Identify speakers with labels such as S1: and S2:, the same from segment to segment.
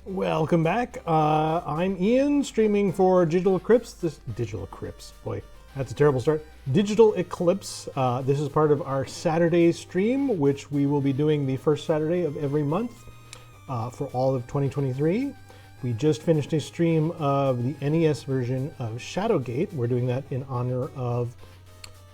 S1: Welcome back. I'm Ian, streaming for Digital Eclipse. Digital Eclipse, boy, that's a terrible start. Digital Eclipse. This is part of our Saturday stream, which we will be doing the first Saturday of every month for all of 2023. We just finished a stream of the NES version of Shadowgate. We're doing that in honor of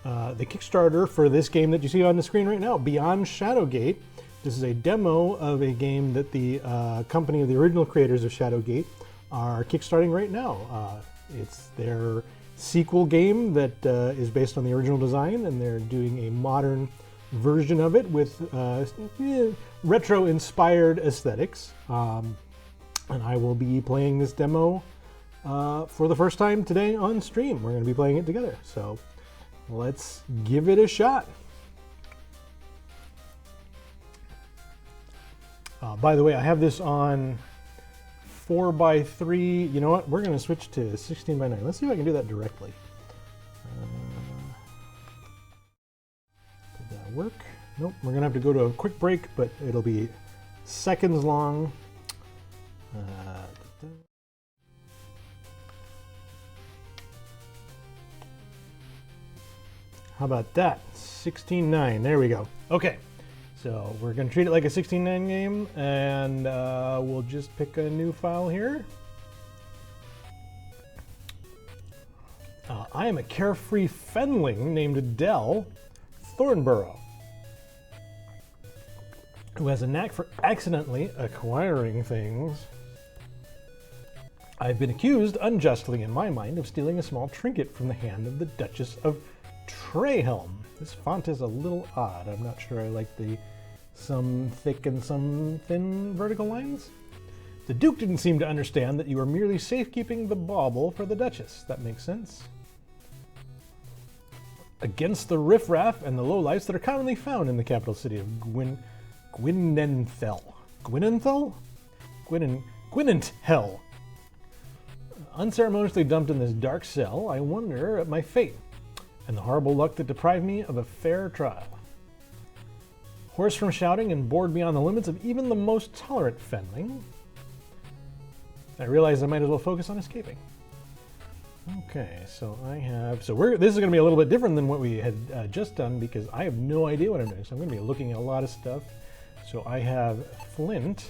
S1: the Kickstarter for this game that you see on the screen right now, Beyond Shadowgate. This is a demo of a game that the company of the original creators of Shadowgate are kickstarting right now. It's their sequel game that is based on the original design, and they're doing a modern version of it with retro-inspired aesthetics. And I will be playing this demo for the first time today on stream. We're going to be playing it together, so let's give it a shot. By the way, I have this on 4:3. You know what? We're going to switch to 16:9. Let's see if I can do that directly. Did that work? Nope. We're going to have to go to a quick break, but it'll be seconds long. How about that? 16:9. There we go. Okay. So we're going to treat it like a 16:9 game, and we'll just pick a new file here. I am a carefree fenling named Dell Thornborough, who has a knack for accidentally acquiring things. I've been accused unjustly, in my mind, of stealing a small trinket from the hand of the Duchess of Treyhelm. This font is a little odd. I'm not sure I like some thick and some thin vertical lines. The Duke didn't seem to understand that you were merely safekeeping the bauble for the Duchess. That makes sense. Against the riffraff and the lowlifes that are commonly found in the capital city of Gwynenthel. Gwynenthel. Unceremoniously dumped in this dark cell, I wonder at my fate and the horrible luck that deprived me of a fair trial. Hoarse from shouting and bored beyond the limits of even the most tolerant fenling, I realized I might as well focus on escaping. Okay, so this is going to be a little bit different than what we had just done, because I have no idea what I'm doing. So I'm going to be looking at a lot of stuff. So I have flint,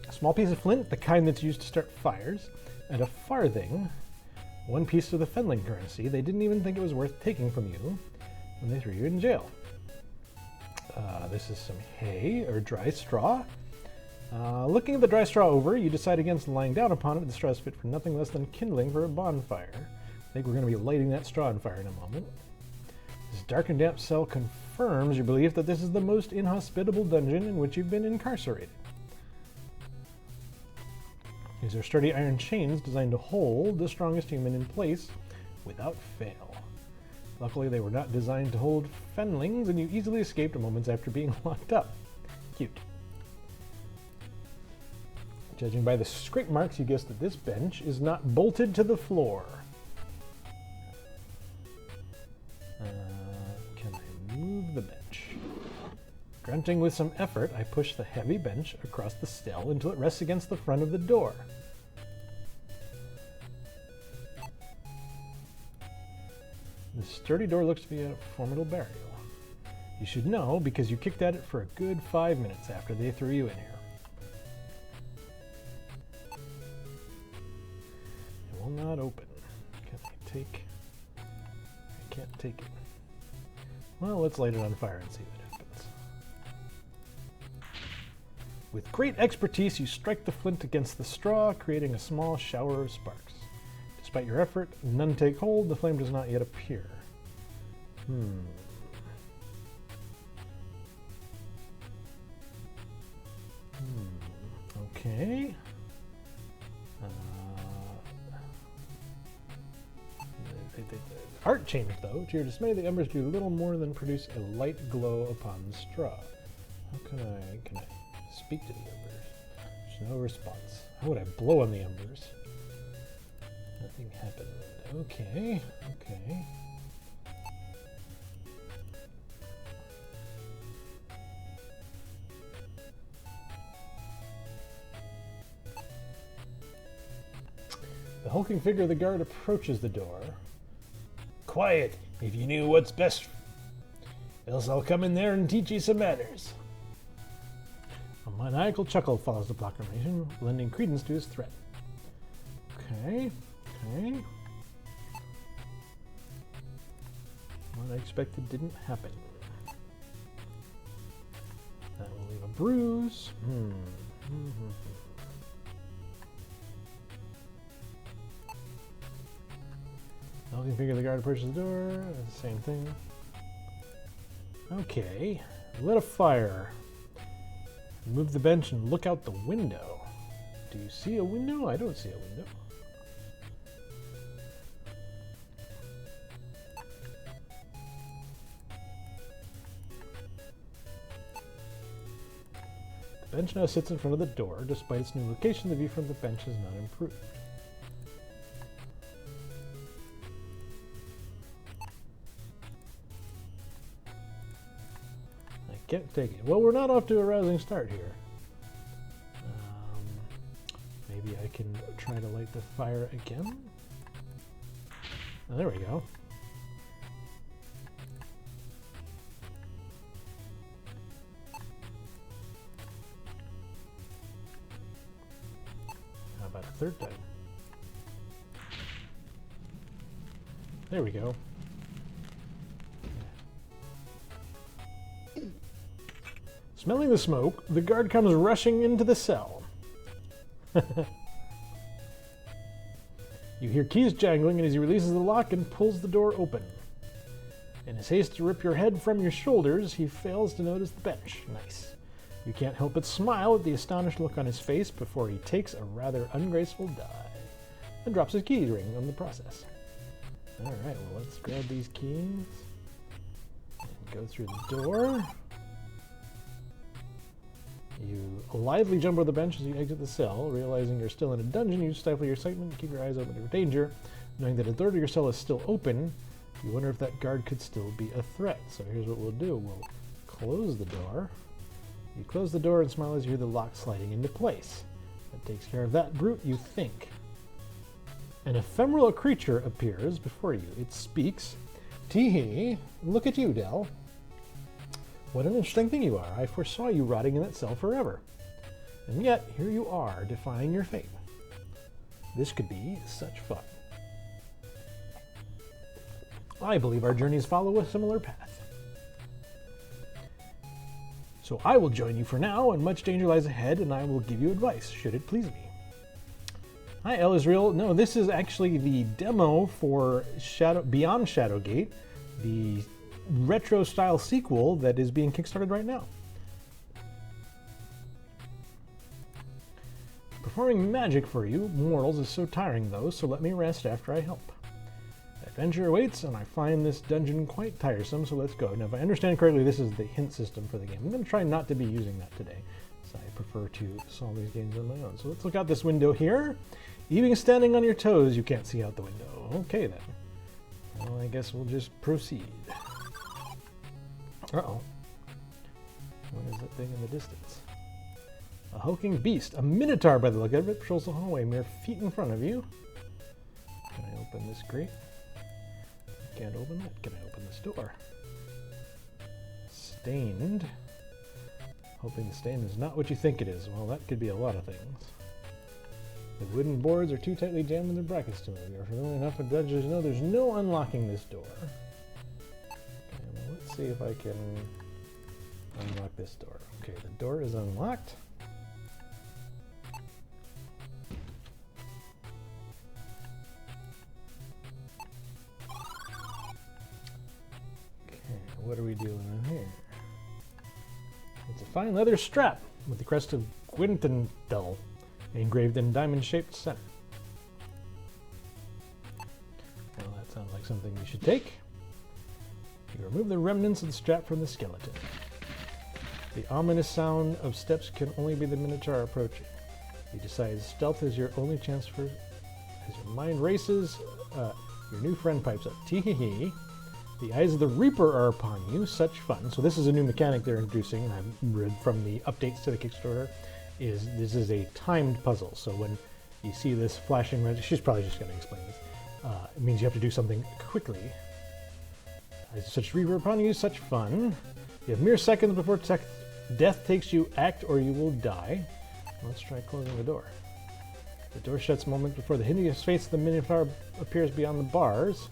S1: a small piece of flint, the kind that's used to start fires, and a farthing, one piece of the fenling currency. They didn't even think it was worth taking from you when they threw you in jail. This is some hay or dry straw. Looking at the dry straw over, you decide against lying down upon it. The straw is fit for nothing less than kindling for a bonfire. I think we're going to be lighting that straw on fire in a moment. This dark and damp cell confirms your belief that this is the most inhospitable dungeon in which you've been incarcerated. These are sturdy iron chains designed to hold the strongest human in place without fail. Luckily, they were not designed to hold fenlings, and you easily escaped moments after being locked up. Cute. Judging by the scrape marks, you guessed that this bench is not bolted to the floor. Can I move the bench? Grunting with some effort, I push the heavy bench across the stell until it rests against the front of the door. The sturdy door looks to be a formidable barrier. You should know because you kicked at it for a good 5 minutes after they threw you in here. It will not open. Can I take? I can't take it. Well, let's light it on fire and see what happens. With great expertise, you strike the flint against the straw, creating a small shower of sparks. Despite your effort, none take hold. The flame does not yet appear. Okay. The art changed, though. To your dismay, the embers do little more than produce a light glow upon the straw. How can I speak to the embers? There's no response. How would I blow on the embers? Nothing happened. Okay. The hulking figure of the guard approaches the door. Quiet, if you knew what's best. Else I'll come in there and teach you some manners. A maniacal chuckle follows the proclamation, lending credence to his threat. Okay. What I expected didn't happen. That will leave a bruise. Hulking figure of the guard approaches the door. Same thing. Okay. Lit a fire. Move the bench and look out the window. Do you see a window? I don't see a window. The bench now sits in front of the door. Despite its new location, the view from the bench has not improved. Can't take it. Well, we're not off to a rousing start here. Maybe I can try to light the fire again. Oh, there we go. How about a third time? There we go. Smelling the smoke, the guard comes rushing into the cell. You hear keys jangling, and as he releases the lock and pulls the door open. In his haste to rip your head from your shoulders, he fails to notice the bench. Nice. You can't help but smile at the astonished look on his face before he takes a rather ungraceful dive and drops his key ring on the process. Alright, well, let's grab these keys and go through the door. You lively jump over the bench as you exit the cell. Realizing you're still in a dungeon, you stifle your excitement and keep your eyes open for danger. Knowing that the door to your cell is still open, you wonder if that guard could still be a threat. So here's what we'll do. We'll close the door. You close the door and smile as you hear the lock sliding into place. That takes care of that brute, you think. An ephemeral creature appears before you. It speaks. Tee-hee, look at you, Del. What an interesting thing you are. I foresaw you rotting in that cell forever. And yet, here you are, defying your fate. This could be such fun. I believe our journeys follow a similar path. So I will join you for now, and much danger lies ahead, and I will give you advice, should it please me. Hi, El Israel. No, this is actually the demo for Beyond Shadowgate, the retro-style sequel that is being kickstarted right now. Performing magic for you, mortals, is so tiring though, so let me rest after I help. Adventure awaits, and I find this dungeon quite tiresome, so let's go. Now, if I understand correctly, this is the hint system for the game. I'm going to try not to be using that today, so I prefer to solve these games on my own. So let's look out this window here. Even standing on your toes, you can't see out the window. Okay then. Well, I guess we'll just proceed. Uh-oh. What is that thing in the distance? A hulking beast. A Minotaur, by the look of it, patrols the hallway mere feet in front of you. Can I open this grate? Can't open that. Can I open this door? Stained. Hoping the stain is not what you think it is. Well, that could be a lot of things. The wooden boards are too tightly jammed in their brackets to move. You're familiar enough with dungeons to know there's no unlocking this door. See if I can unlock this door. Okay, the door is unlocked. Okay, what are we doing in here? It's a fine leather strap with the crest of Gwentendel engraved in diamond-shaped center. Well, that sounds like something you should take. You remove the remnants of the strap from the skeleton. The ominous sound of steps can only be the Minotaur approaching. You decide stealth is your only chance for... As your mind races, your new friend pipes up. Tee-hee-hee. The eyes of the Reaper are upon you. Such fun. So this is a new mechanic they're introducing, and I've read from the updates to the Kickstarter, is this is a timed puzzle. So when You see this flashing red. She's probably just going to explain this. It means you have to do something quickly. Such reaper upon you, such fun. You have mere seconds before death takes you. Act or you will die. Let's try closing the door. The door shuts moments before the hideous face of the Minotaur appears beyond the bars.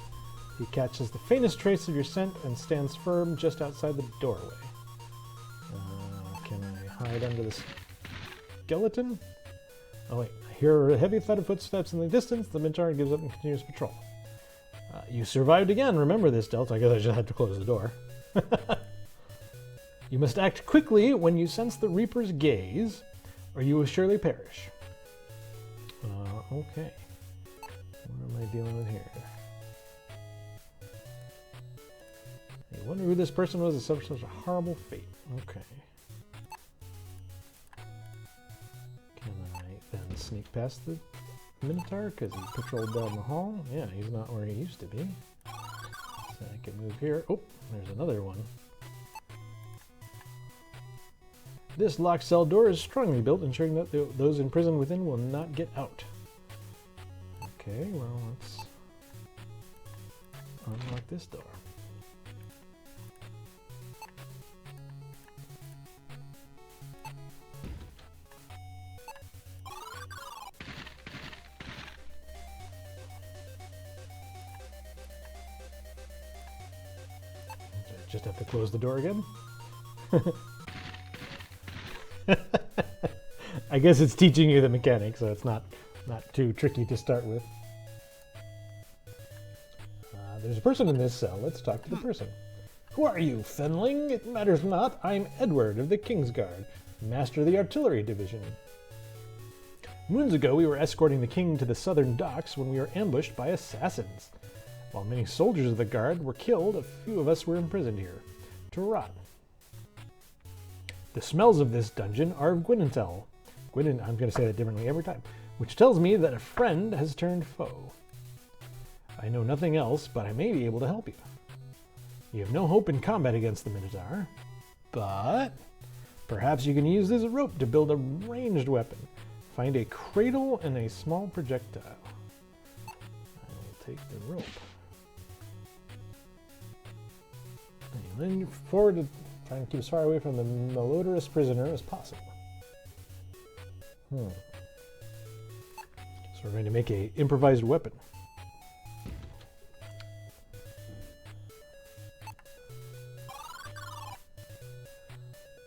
S1: He catches the faintest trace of your scent and stands firm just outside the doorway. Can I hide under the skeleton? Oh wait, I hear a heavy thud of footsteps in the distance. The Minotaur gives up and continues patrol. You survived again. Remember this, Delta. I guess I just had to close the door. You must act quickly when you sense the Reaper's gaze, or you will surely perish. Okay. What am I dealing with here? I wonder who this person was that suffered such a horrible fate. Okay. Can I then sneak past the Minotaur because he patrolled down the hall? Yeah, he's not where he used to be. So I can move here. Oh, there's another one. This locked cell door is strongly built, ensuring that those in prison within will not get out. Okay, well, let's unlock this door. Just have to close the door again. I guess it's teaching you the mechanics, so it's not too tricky to start with. There's a person in this cell. Let's talk to the person. Who are you, Fenling? It matters not. I'm Edward of the Kingsguard, master of the artillery division. Moons ago, we were escorting the king to the southern docks when we were ambushed by assassins. While many soldiers of the guard were killed, a few of us were imprisoned here to rot. The smells of this dungeon are of Gwynentel. I'm going to say that differently every time. Which tells me that a friend has turned foe. I know nothing else, but I may be able to help you. You have no hope in combat against the Minotaur, but perhaps you can use this rope to build a ranged weapon. Find a cradle and a small projectile. I will take the rope. And then forward to try and keep as far away from the malodorous prisoner as possible. So we're going to make an improvised weapon.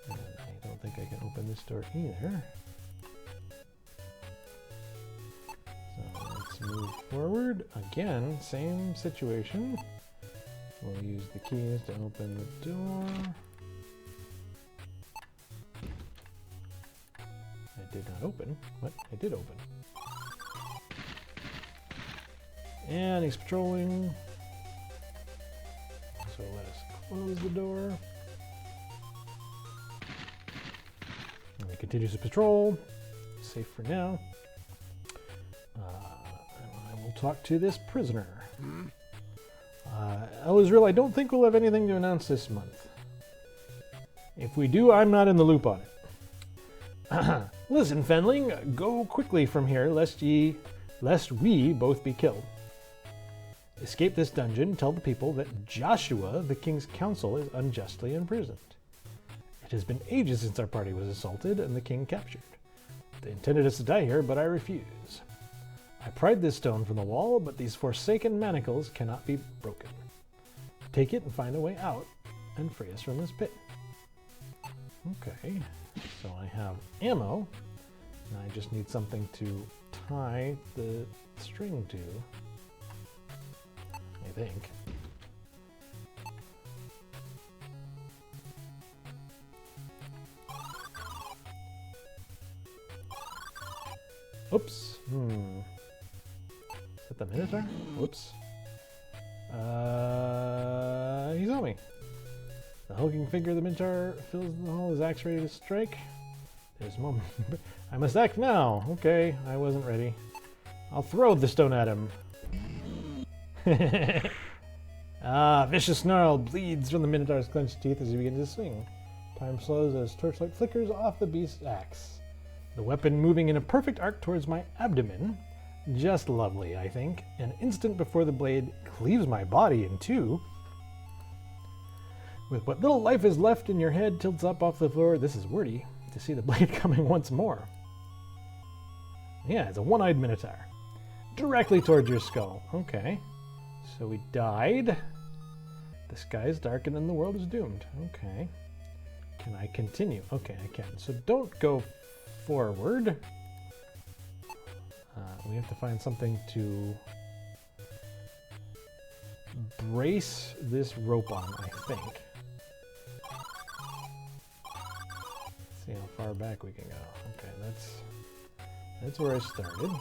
S1: And I don't think I can open this door either. So let's move forward. Again, same situation. We'll use the keys to open the door. It did not open. What? It did open. And he's patrolling. So let us close the door. And he continues to patrol. Safe for now. And I will talk to this prisoner. Elizrael, I don't think we'll have anything to announce this month. If we do, I'm not in the loop on it. Listen, Fenling, go quickly from here, lest we both be killed. Escape this dungeon, tell the people that Joshua, the king's counsel, is unjustly imprisoned. It has been ages since our party was assaulted and the king captured. They intended us to die here, but I refuse. I pried this stone from the wall, but these forsaken manacles cannot be broken. Take it and find a way out and free us from this pit. Okay, so I have ammo, and I just need something to tie the string to, I think. Oops. Is that the Minotaur? Whoops. He's on me. The hulking figure of the Minotaur fills the hall, his axe ready to strike. There's a moment. I must act now. Okay, I wasn't ready. I'll throw the stone at him. Vicious snarl bleeds from the Minotaur's clenched teeth as he begins to swing. Time slows as torchlight flickers off the beast's axe. The weapon moving in a perfect arc towards my abdomen. Just lovely, I think. An instant before the blade cleaves my body in two. With what little life is left in your head tilts up off the floor. This is wordy to see the blade coming once more. Yeah, it's a one-eyed Minotaur. Directly towards your skull. Okay. So we died. The sky is darkened and the world is doomed. Okay. Can I continue? Okay, I can. So don't go forward. We have to find something to brace this rope on, I think. See how far back we can go. Okay, that's where I started.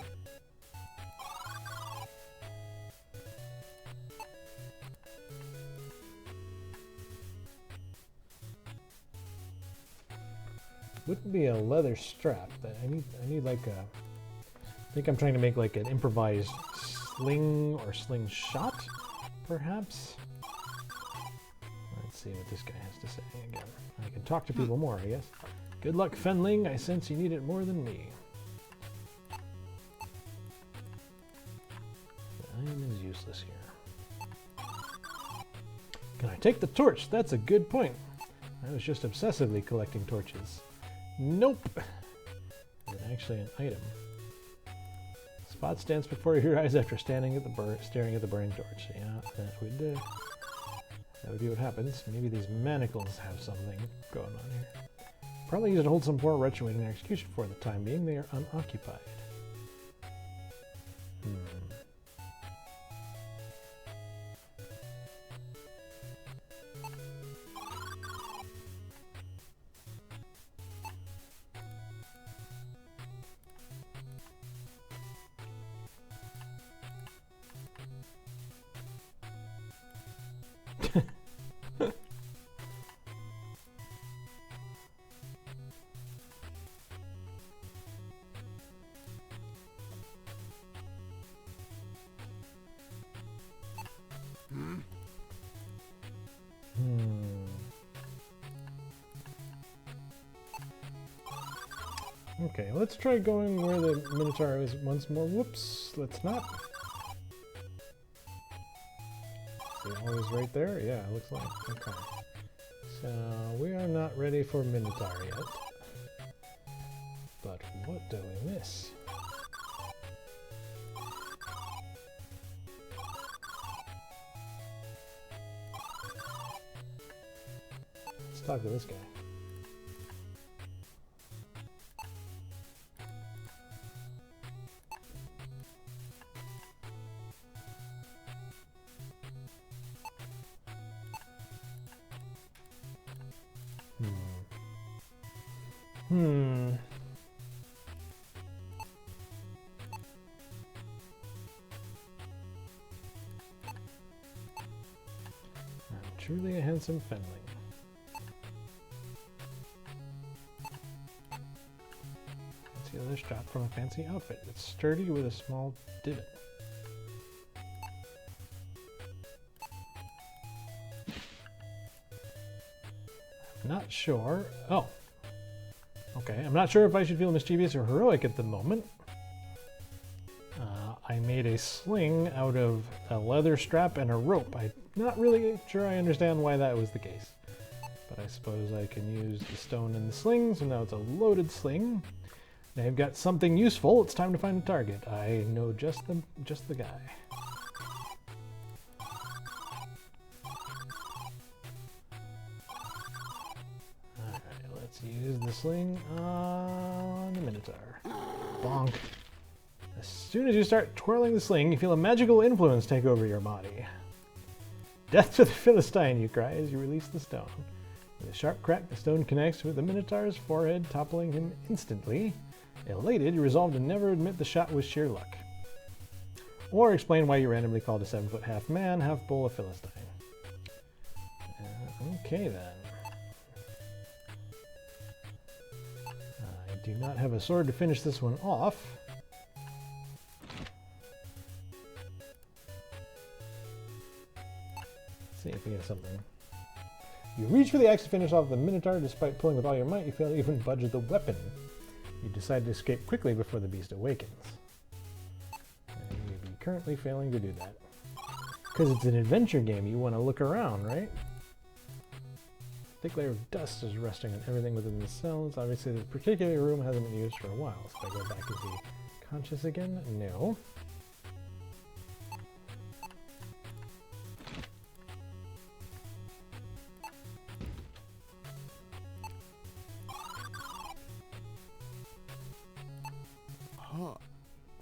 S1: Wouldn't be a leather strap, but I need like a, I think I'm trying to make like an improvised sling or slingshot, perhaps? Let's see what this guy has to say again. I can talk to people more, I guess. Good luck, Fenling. I sense you need it more than me. The iron is useless here. Can I take the torch? That's a good point. I was just obsessively collecting torches. Nope. It's actually an item. Spot stands before your eyes after staring at the burning torch. Yeah, that would be what happens. Maybe these manacles have something going on here. Probably use it to hold some poor wretch awaiting their execution for the time being. They are unoccupied. Okay, let's try going where the Minotaur is once more. Whoops, let's not. Is it always right there? Yeah, it looks like. Okay. So, we are not ready for Minotaur yet. But what do we miss? Let's talk to this guy. Truly a handsome Fenling. Let's see another strap from a fancy outfit. It's sturdy with a small divot. I'm not sure. Oh. Okay, I'm not sure if I should feel mischievous or heroic at the moment. I made a sling out of a leather strap and a rope. I'm not really sure I understand why that was the case. But I suppose I can use the stone and the sling, so now it's a loaded sling. Now I've got something useful. It's time to find a target. I know just the guy. Alright, let's use the sling on the Minotaur. Bonk. As soon as you start twirling the sling, you feel a magical influence take over your body. Death to the Philistine, you cry as you release the stone. With a sharp crack, the stone connects with the Minotaur's forehead, toppling him instantly. Elated, you resolve to never admit the shot was sheer luck. Or explain why you randomly called a 7-foot half man, half bull a Philistine. Okay then. I do not have a sword to finish this one off. See if we get something. You reach for the axe to finish off the Minotaur. Despite pulling with all your might, you fail to even budge the weapon. You decide to escape quickly before the beast awakens. And you may be currently failing to do that. Because it's an adventure game, you want to look around, right? A thick layer of dust is resting on everything within the cells. Obviously, this particular room hasn't been used for a while. So if I go back, is he conscious again? No.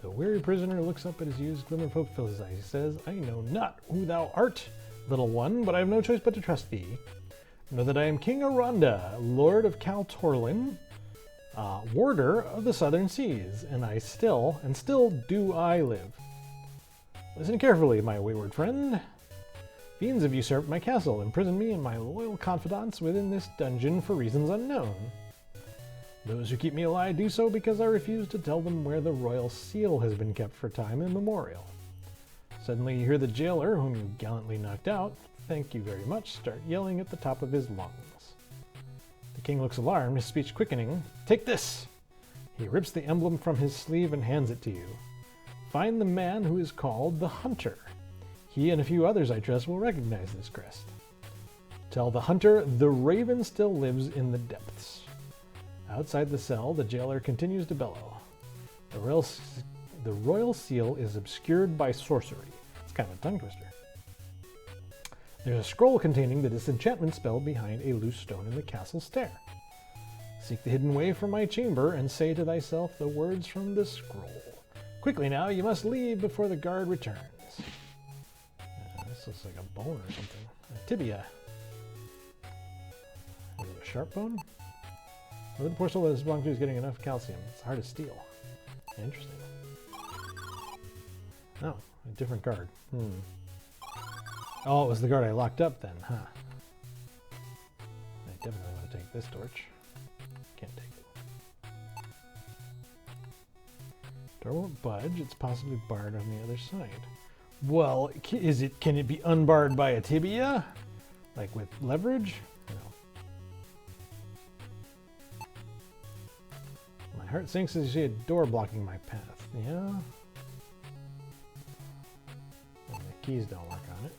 S1: The weary prisoner looks up at his used glimmer of hope fills his eyes. He says, I know not who thou art, little one, but I have no choice but to trust thee. Know that I am King Aranda, Lord of Cal Torlin, warder of the southern seas, and still do I live. Listen carefully, my wayward friend. Fiends have usurped my castle, imprisoned me and my loyal confidants within this dungeon for reasons unknown. Those who keep me alive do so because I refuse to tell them where the royal seal has been kept for time immemorial. Suddenly you hear the jailer, whom you gallantly knocked out, thank you very much, start yelling at the top of his lungs. The king looks alarmed, his speech quickening. Take this! He rips the emblem from his sleeve and hands it to you. Find the man who is called the Hunter. He and a few others I trust will recognize this crest. Tell the Hunter the raven still lives in the depths. Outside the cell, the jailer continues to bellow. The royal seal is obscured by sorcery. It's kind of a tongue twister. There's a scroll containing the disenchantment spell behind a loose stone in the castle stair. Seek the hidden way from my chamber and say to thyself the words from the scroll. Quickly now, you must leave before the guard returns. This looks like a bone or something. A tibia. Is it a sharp bone? Whether the poor soul that this belongs to is getting enough calcium. It's hard to steal. Interesting. Oh, a different guard. Oh, it was the guard I locked up then, huh? I definitely want to take this torch. Can't take it. Door won't budge. It's possibly barred on the other side. Well, can it be unbarred by a tibia? Like with leverage? My heart sinks as you see a door blocking my path. Yeah? Well, the keys don't work on it.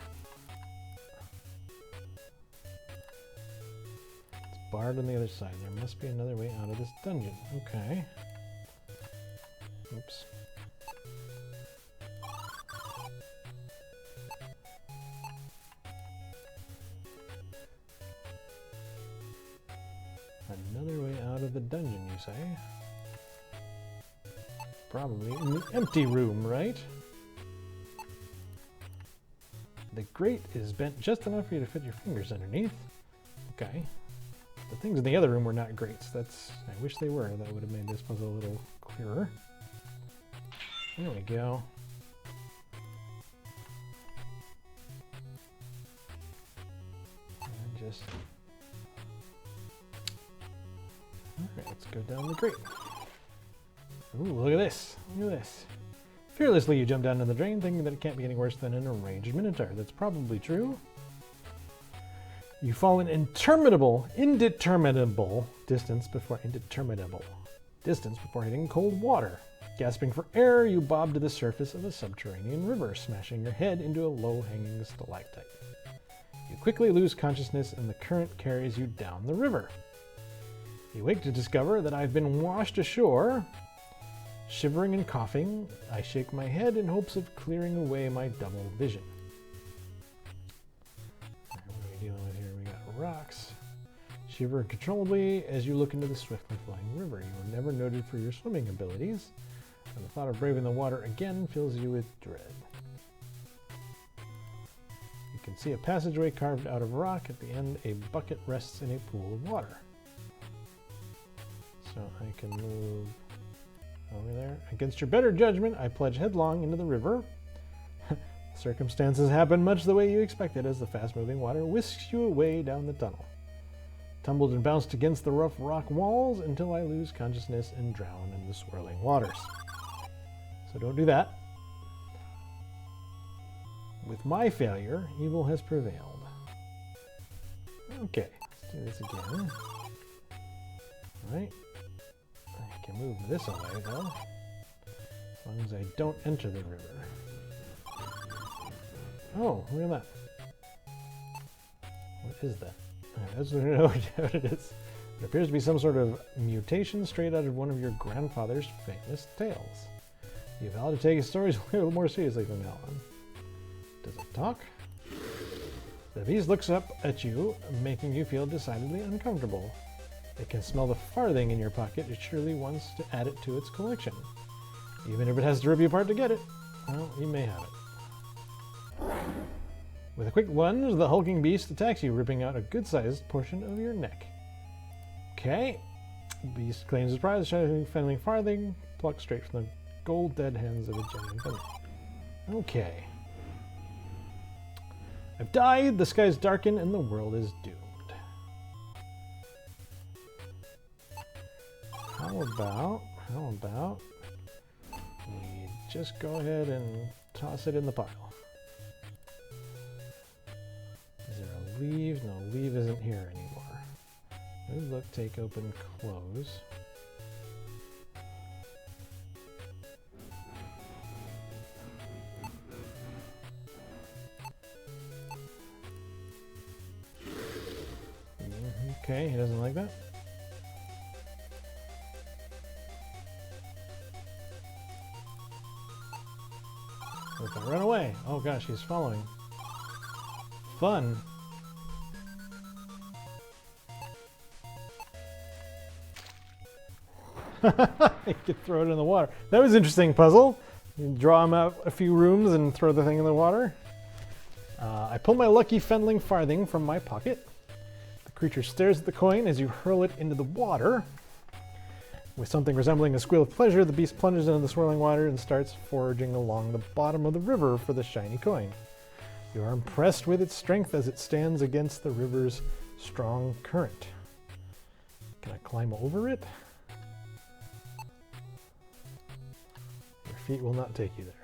S1: It's barred on the other side. There must be another way out of this dungeon. Okay. Oops. Another way out of the dungeon, you say? Probably in the empty room, right? The grate is bent just enough for you to fit your fingers underneath. Okay. The things in the other room were not grates. I wish they were. That would have made this puzzle a little clearer. There we go. And just... Alright, let's go down the grate. Ooh, look at this. Look at this. Fearlessly you jump down to the drain, thinking that it can't be any worse than an enraged Minotaur. That's probably true. You fall an indeterminable distance before hitting cold water. Gasping for air, you bob to the surface of a subterranean river, smashing your head into a low-hanging stalactite. You quickly lose consciousness and the current carries you down the river. You wake to discover that I've been washed ashore. Shivering and coughing, I shake my head in hopes of clearing away my double vision. What are we dealing with here? We got rocks. Shiver uncontrollably as you look into the swiftly flowing river. You were never noted for your swimming abilities, and the thought of braving the water again fills you with dread. You can see a passageway carved out of rock. At the end, a bucket rests in a pool of water. So I can move over there. Against your better judgment, I plunge headlong into the river. Circumstances happen much the way you expected as the fast-moving water whisks you away down the tunnel. Tumbled and bounced against the rough rock walls until I lose consciousness and drown in the swirling waters. So don't do that. With my failure, evil has prevailed. Okay, let's do this again. Alright. I can can move this away, though. As long as I don't enter the river. Oh, look at that. What is that? I just don't know what it is. It appears to be some sort of mutation straight out of one of your grandfather's famous tales. You vow to take his stories a little more seriously from now on. Does it talk? The beast looks up at you, making you feel decidedly uncomfortable. It can smell the farthing in your pocket. It surely wants to add it to its collection. Even if it has to rip you apart to get it, well, you may have it. With a quick lunge, the hulking beast attacks you, ripping out a good-sized portion of your neck. Okay. The beast claims his prize, shining fennling farthing, plucked straight from the gold dead hands of a genuine fennling. Okay. I've died, the skies darken, and the world is doomed. How about we just go ahead and toss it in the pile. Is there a leave? No, leave isn't here anymore. Move, look, take, open, close. Okay, he doesn't like that. If I run away. Oh gosh, he's following. Fun. You could throw it in the water. That was an interesting puzzle. You draw him out a few rooms and throw the thing in the water. I pull my lucky fennling farthing from my pocket. The creature stares at the coin as you hurl it into the water. With something resembling a squeal of pleasure, the beast plunges into the swirling water and starts foraging along the bottom of the river for the shiny coin. You are impressed with its strength as it stands against the river's strong current. Can I climb over it? Your feet will not take you there.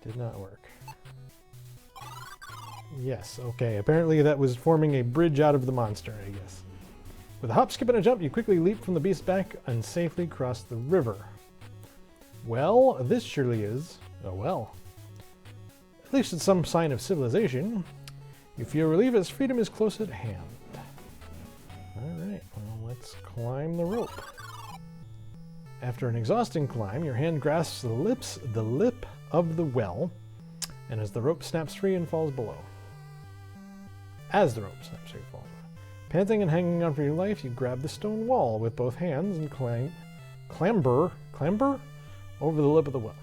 S1: Did not work. Yes, okay. Apparently that was forming a bridge out of the monster, I guess. With a hop, skip, and a jump, you quickly leap from the beast's back and safely cross the river. Well, this surely is a well. At least it's some sign of civilization. You feel relieved as freedom is close at hand. Alright, well, let's climb the rope. After an exhausting climb, your hand grasps the lip of the well, and as the rope snaps free and falls below. Panting and hanging on for your life, you grab the stone wall with both hands and clamber over the lip of the well.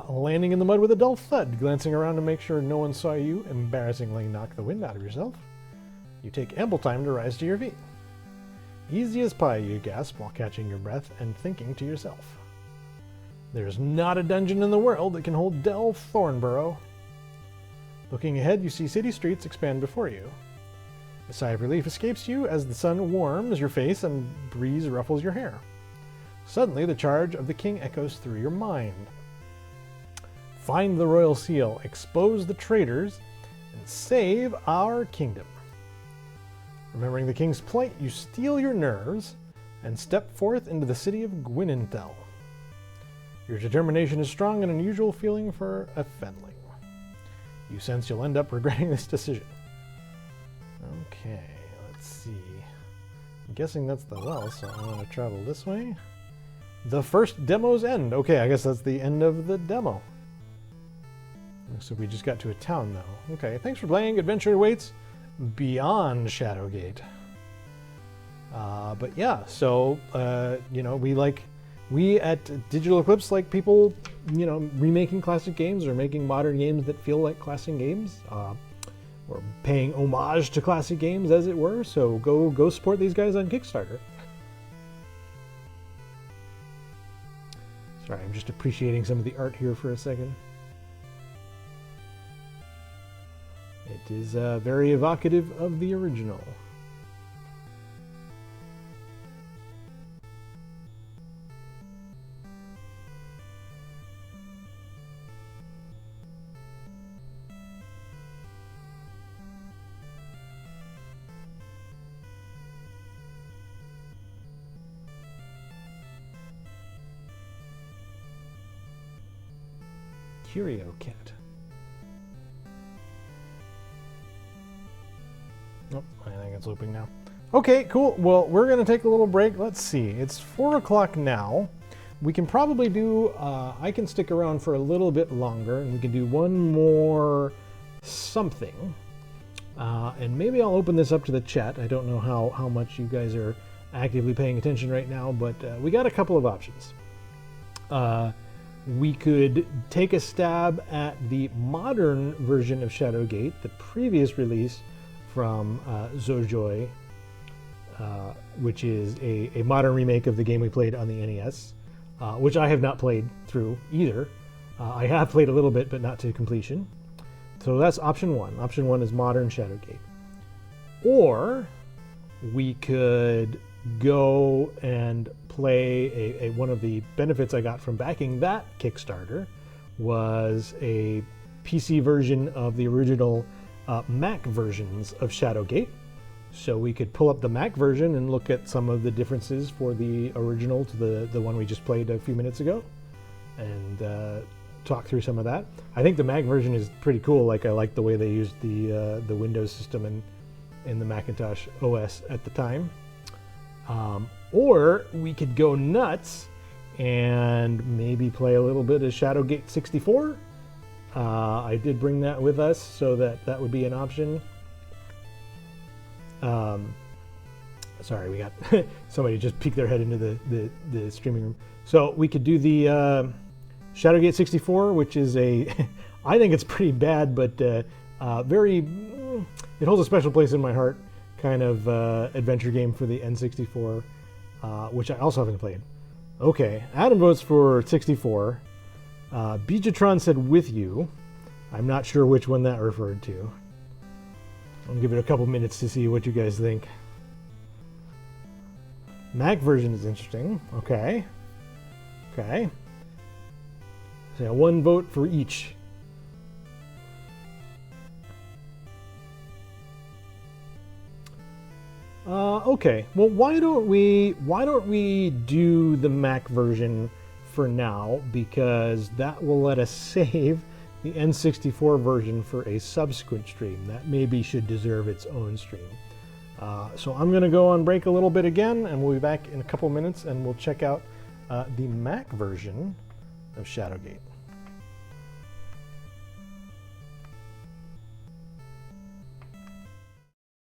S1: Landing in the mud with a dull thud, glancing around to make sure no one saw you embarrassingly knock the wind out of yourself. You take ample time to rise to your feet. Easy as pie, you gasp while catching your breath and thinking to yourself. There's not a dungeon in the world that can hold Del Thornborough. Looking ahead, you see city streets expand before you. A sigh of relief escapes you as the sun warms your face and breeze ruffles your hair. Suddenly, the charge of the king echoes through your mind. Find the royal seal, expose the traitors, and save our kingdom. Remembering the king's plight, you steel your nerves and step forth into the city of Gwynenthel. Your determination is strong, an unusual feeling for a fenling. You sense you'll end up regretting this decision. Okay, let's see. I'm guessing that's the well, so I'm going to travel this way. The first demo's end. Okay, I guess that's the end of the demo. So we just got to a town, though. Okay, thanks for playing. Adventure awaits beyond Shadowgate. But yeah, so, you know, we at Digital Eclipse like people, you know, remaking classic games or making modern games that feel like classic games. Or paying homage to classic games, as it were. So go support these guys on Kickstarter. Sorry, I'm just appreciating some of the art here for a second. It is very evocative of the original. Curio Cat. Oh, I think it's looping now. Okay, cool. Well, we're going to take a little break. Let's see. It's 4 o'clock now. We can probably do, I can stick around for a little bit longer, and we can do one more something. And maybe I'll open this up to the chat. I don't know how much you guys are actively paying attention right now, but we got a couple of options. We could take a stab at the modern version of Shadowgate, the previous release from Zojoi, which is a modern remake of the game we played on the NES, which I have not played through either. I have played a little bit, but not to completion. So that's option one. Option one is modern Shadowgate. Or we could go and play one of the benefits I got from backing that Kickstarter was a PC version of the original Mac versions of Shadowgate. So we could pull up the Mac version and look at some of the differences for the original to the one we just played a few minutes ago, and talk through some of that. I think the Mac version is pretty cool. Like, I like the way they used the Windows system in the Macintosh OS at the time. Or we could go nuts and maybe play a little bit of Shadowgate 64. I did bring that with us, so that would be an option. Sorry, we got somebody just peeked their head into the streaming room. So we could do the Shadowgate 64, which is I think it's pretty bad, but it holds a special place in my heart, kind of adventure game for the N64, which I also haven't played. Okay, Adam votes for 64. Beejatron said with you. I'm not sure which one that referred to. I'll give it a couple minutes to see what you guys think. Mac version is interesting. Okay. Okay. So one vote for each. Okay. Well, why don't we do the Mac version for now, because that will let us save the N64 version for a subsequent stream. That maybe should deserve its own stream. So I'm going to go on break a little bit again, and we'll be back in a couple minutes, and we'll check out the Mac version of Shadowgate.